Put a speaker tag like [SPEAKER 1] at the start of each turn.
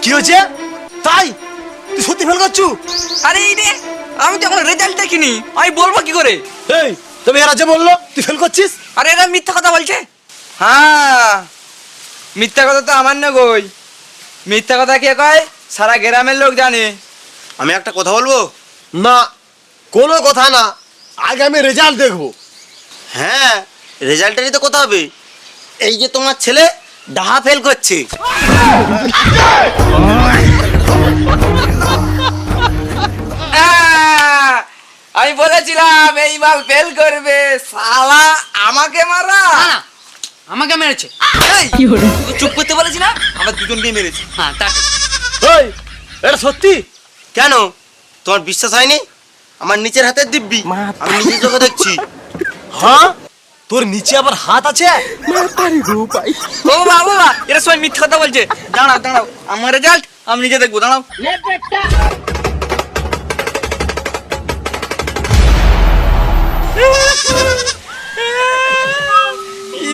[SPEAKER 1] কি হয়েছে? তাই তুই সত্যি ফেল করছু?
[SPEAKER 2] আরে এই রে, আমি তো এখন রেজাল্ট দেখিনি, আমি বলবো কি করে?
[SPEAKER 1] এই তবে এরা যে বললো তুই ফেল করছিস।
[SPEAKER 2] আরে এরা মিথ্যা কথা বলছে। হ্যাঁ, মিথ্যা কথা তো আমার না গই, মিথ্যা কথা কে কয় সারা গ্রামের লোক জানে।
[SPEAKER 3] আমি একটা কথা বলবো?
[SPEAKER 1] না, কোনো কথা না, আগে আমি রেজাল্ট দেখবো।
[SPEAKER 3] হ্যাঁ, রেজাল্টেরই তো কথা হবে। এই যে তোমার ছেলে ডাহা ফেল করছে।
[SPEAKER 2] আমি বলেছিলাম এইবার ফেল করবে, শালা আমাকে মারা।
[SPEAKER 4] না, আমাকে মেরেছে।
[SPEAKER 2] এই, তুই চুপ করতে বলেছি না, আমরা দুজনকে মেরেছি।
[SPEAKER 4] হ্যাঁ তা ঠিক।
[SPEAKER 1] এই এটা সত্যি?
[SPEAKER 3] কেন তোমার বিশ্বাস হয়নি? আমার নিচের হাতের দিব্যি, আমি নিজের চোখে দেখছি।
[SPEAKER 1] হ্যাঁ, তোর নিচে আবার হাত আছে?
[SPEAKER 2] ও বাবা, এরা সবাই মিথ্যা কথা বলছে। দাঁড়াও দাঁড়াও, আমার রেজাল্ট আমি নিজে দেখবো, দাঁড়াও।